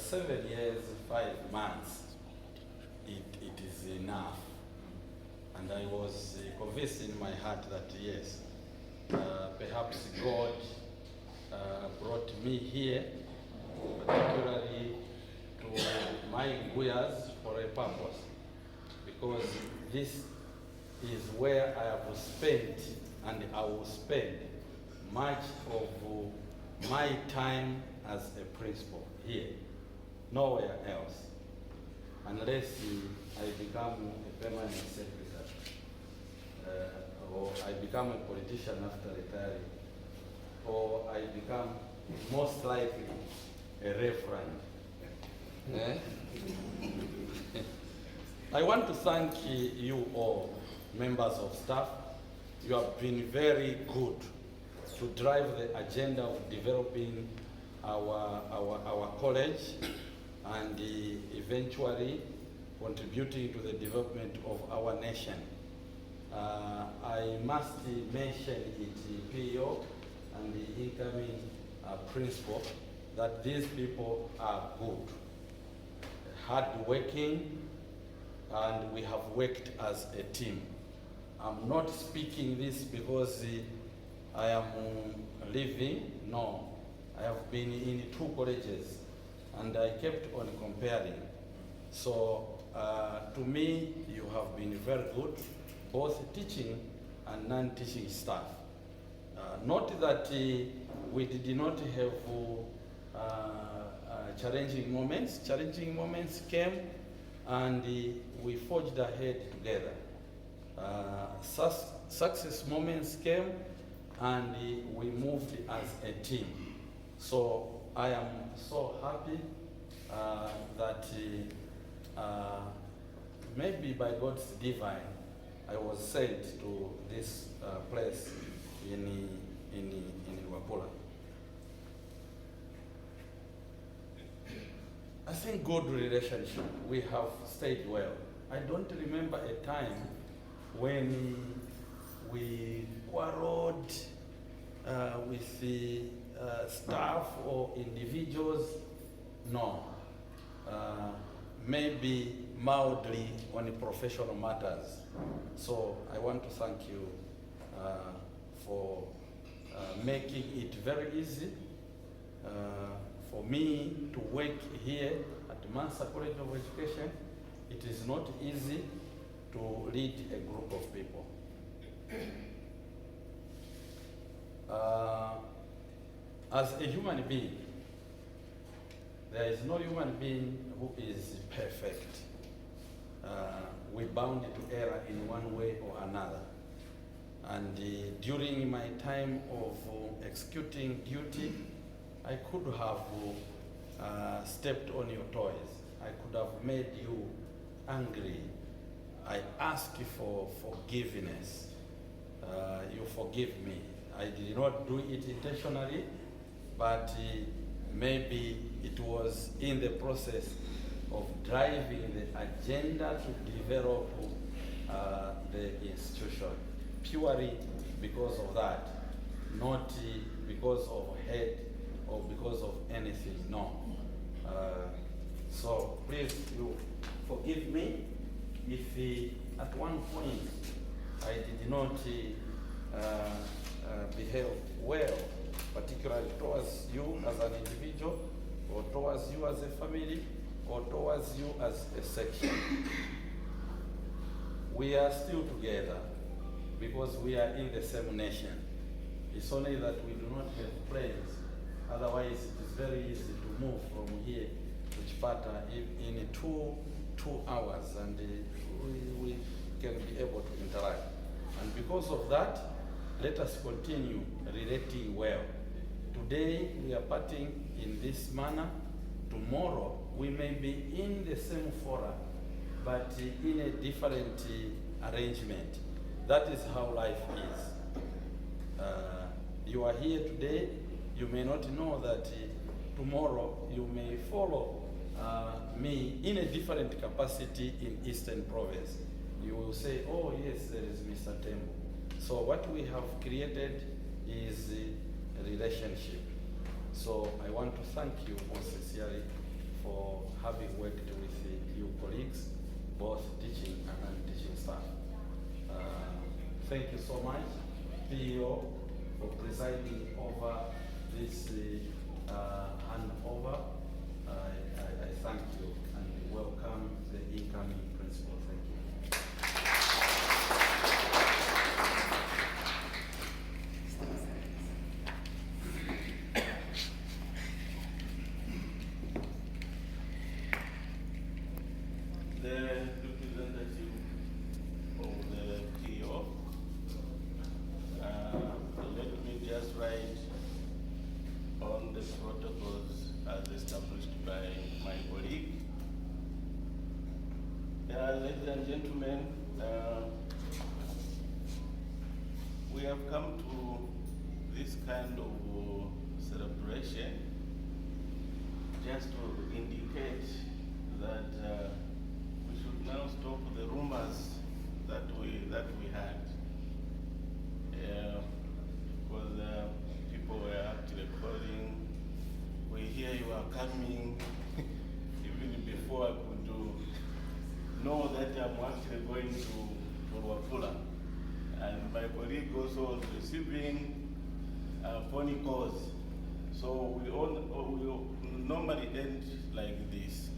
7 years, 5 months, it is enough. And I was convinced in my heart that yes, perhaps God brought me here, particularly to my Guyas for a purpose, because this is where I have spent and I will spend much of my time as a principal here, nowhere else, unless I become a permanent secretary or I become a politician after retiring, or I become most likely a referent. I want to thank you all, members of staff. You have been very good to drive the agenda of developing our college and eventually contributing to the development of our nation. I must mention it, PO and the incoming principal, that these people are good, hard-working, and we have worked as a team. I'm not speaking this because I am leaving. No, I have been in 2 colleges and I kept on comparing. So to me, you have been very good, both teaching and non-teaching staff. Not that we did not have challenging moments. Challenging moments came and we forged ahead together. Success moments came and we moved as a team. So I am so happy that maybe by God's divine, I was sent to this place in Wapula. I think good relationship. We have stayed well. I don't remember a time when we quarreled with the staff or individuals. No. Maybe mildly on professional matters. So I want to thank you for making it very easy for me to work here at MACE College of Education. It is not easy to lead a group of people. As a human being, there is no human being who is perfect. We're bound to error in one way or another. And during my time of executing duty, I could have stepped on your toes. I could have made you angry. I ask you for forgiveness. You forgive me. I did not do it intentionally, but maybe it was in the process of driving the agenda to develop the institution, purely because of that, not because of hate or because of anything, no. So please, you forgive me if at one point I did not behave well, particularly towards you as an individual, or towards you as a family, or towards you as a section. We are still together because we are in the same nation. It's only that we do not have planes. Otherwise, it is very easy to move from here to Chipata in two hours, and we can be able to interact. And because of that, let us continue relating well. Today, we are parting in this manner. Tomorrow, we may be in the same fora, but in a different arrangement. That is how life is. You are here today. You may not know that tomorrow you may follow me in a different capacity in Eastern Province. You will say, oh yes, there is Mr. Tembo. So what we have created is a relationship. So I want to thank you most sincerely for having worked with you colleagues, both teaching and non-teaching staff. Thank you so much, PEO, for presiding over this handover. I thank you and welcome the incoming principal. Thank you. The representative of the PO, let me just write on the protocols as established by my colleague. Ladies and gentlemen, we have come to this kind of celebration just to indicate that we should now stop the rumors that we had, because people were actually calling. We hear you are coming, even before I could know that I'm actually going to Wapula. And my colleague also was receiving phone calls. So we normally end like this,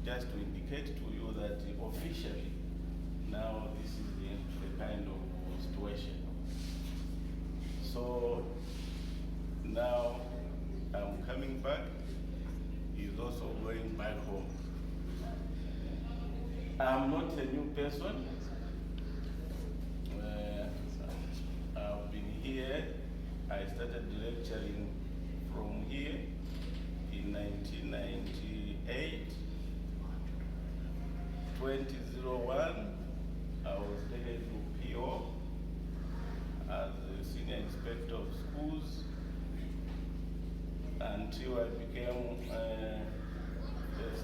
just to indicate to you that officially now this is the kind of situation. So now I'm coming back, he's also going back home. I'm not a new person. I've been here. I started lecturing from here in 1998. 2001, I was taken to PO as the senior inspector of schools until I became a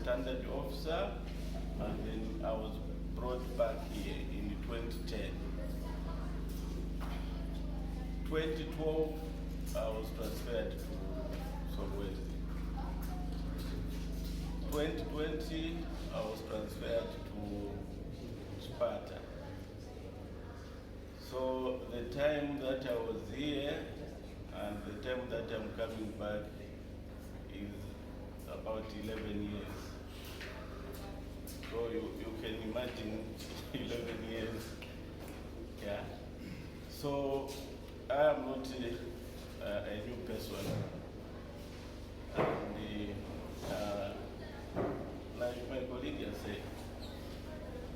standard officer, and then I was brought back here in 2010. 2012, I was transferred to Solwezi. 2020, I was transferred to Sparta. So the time that I was here and the time that I'm coming back is about 11 years. So you can imagine 11 years. Yeah. So I am not a new person. And like my colleague has said,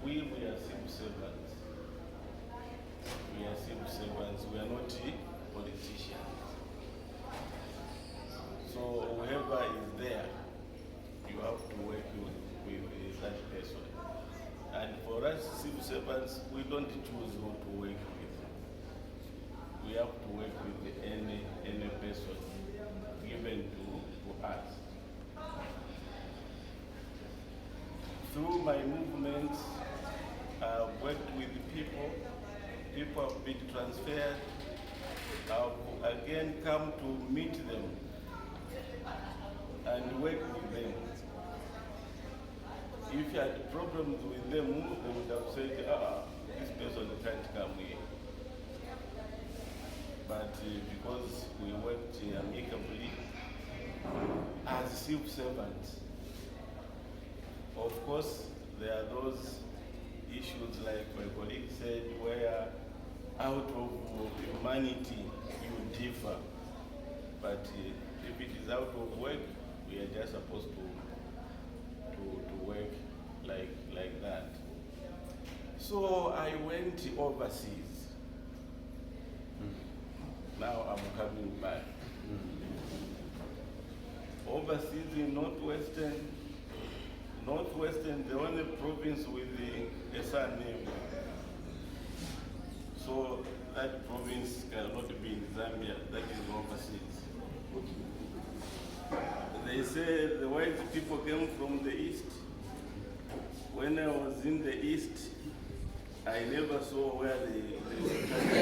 we are civil servants. We are civil servants. We are not politicians. So whoever is there, you have to work with that person. And for us civil servants, we don't choose who to work with. We have to work with any person given to us. Through my movements, I've worked with people. People have been transferred. I've again come to meet them and work with them. If you had problems with them, they would have said, this person can't come here. But because we worked amicably as civil servants, of course, there are those issues, like my colleague said, where out of humanity you differ. But if it is out of work, we are just supposed to work like that. So I went overseas. Now I'm coming back. Overseas in Northwestern, the only province with a surname. So that province cannot be in Zambia, that is overseas. They say the white people came from the east. When I was in the east, I never saw where they were coming.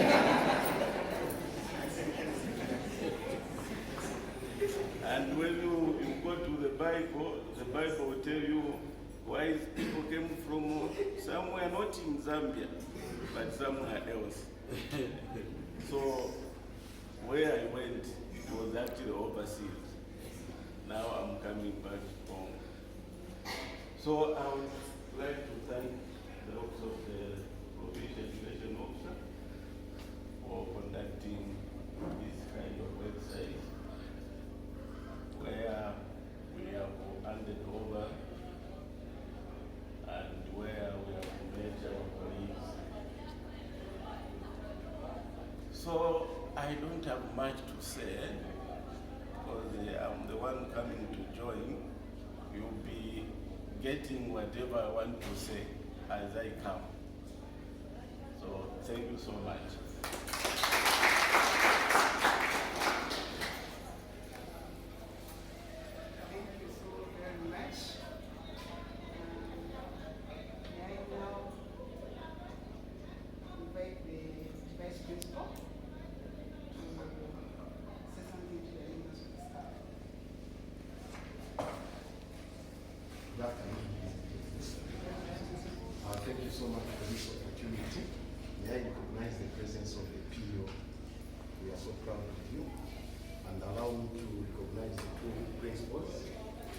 And when you go to the Bible therefore will tell you why people came from somewhere, not in Zambia, but somewhere else. So where I went, it was actually overseas. Now I'm coming back home. So I would like to thank the Office of the Provincial Education Officer for conducting this kind of website where we have handed over and where we have met our colleagues. So I don't have much to say because I'm the one coming to join. You'll be getting whatever I want to say as I come. So thank you so much. Thank you so very much. May I now invite the Vice Principal to say something to the members of the staff. Good afternoon. Thank you so much for this opportunity. May I recognize the presence of the PO. We are so proud of you. And allow me to recognize the two principals,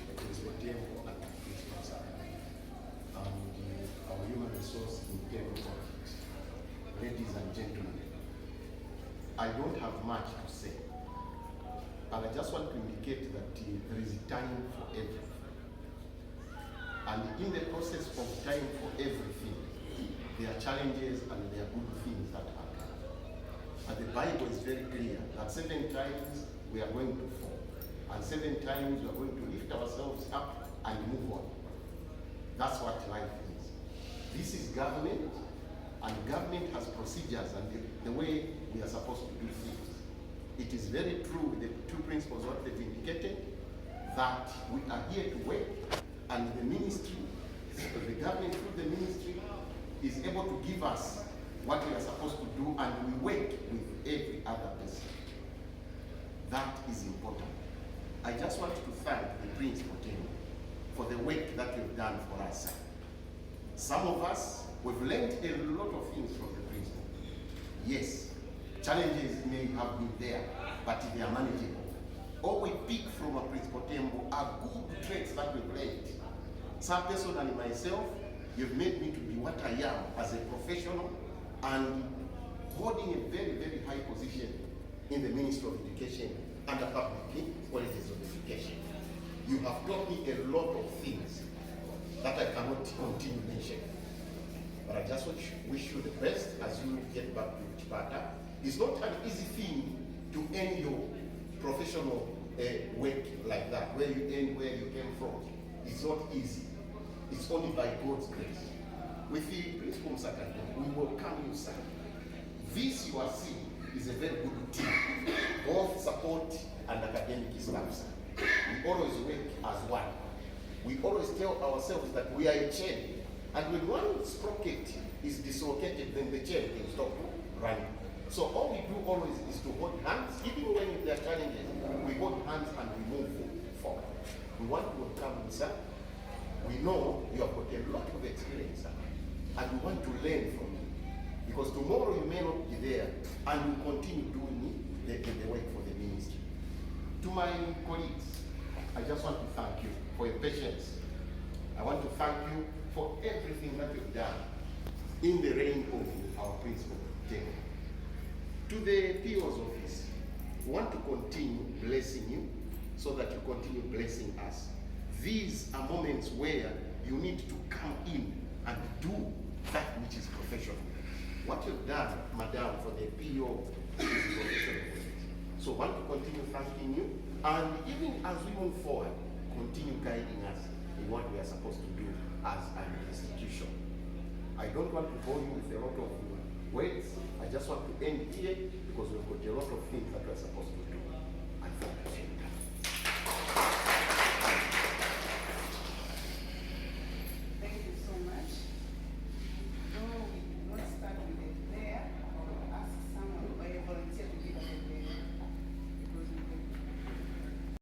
the Principal Tembo and the Principal Musakanya, and our human resource integrity. Ladies and gentlemen, I don't have much to say, but I just want to indicate that there is time for everything. And in the process of time for everything, there are challenges and there are good things that happen. And the Bible is very clear that 7 times we are going to fall, and 7 times we are going to lift ourselves up and move on. That's what life is. This is government, and government has procedures and the way we are supposed to do things. It is very true, the two principles what they've indicated, that we are here to work, and the ministry, the government through the ministry, is able to give us what we are supposed to do, and we work with every other person. That is important. I just want to thank the principal team for the work that you've done for us. Some of us, we've learned a lot of things from the principal. Yes, challenges may have been there, but they are manageable. All we pick from a Principal Tembo are good traits that we've learned. Some personally myself, you've made me to be what I am as a professional and holding a very, very high position in the Ministry of Education and the public colleges of education. You have taught me a lot of things that I cannot continue mentioning. But I just wish you the best as you get back to Chipata. It's not an easy thing to end your professional work like that, where you end where you came from. It's not easy. It's only by God's grace. With the Principal Musakanya, we welcome you, sir. This you are seeing is a very good team, both support and academic staff, sir. We always work as one. We always tell ourselves that we are a chain, and when one sprocket is dislocated, then the chain can stop running. So all we do always is to hold hands, even when there are challenges, we hold hands and we move forward. We want to welcome you, sir. We know you have got a lot of experience, sir, and we want to learn from you. Because tomorrow you may not be there, and we continue doing the work for the ministry. To my colleagues, I just want to thank you for your patience. I want to thank you for everything that you've done in the reign of our Principal Tembo. To the PO's office, we want to continue blessing you so that you continue blessing us. These are moments where you need to come in and do that which is professional. What you've done, Madam, for the PO is professional. So I want to continue thanking you, and even as we move forward, continue guiding us in what we are supposed to do as an institution. I don't want to bore you with a lot of words. I just want to end here because we've got a lot of things that we're supposed to do. And thank you.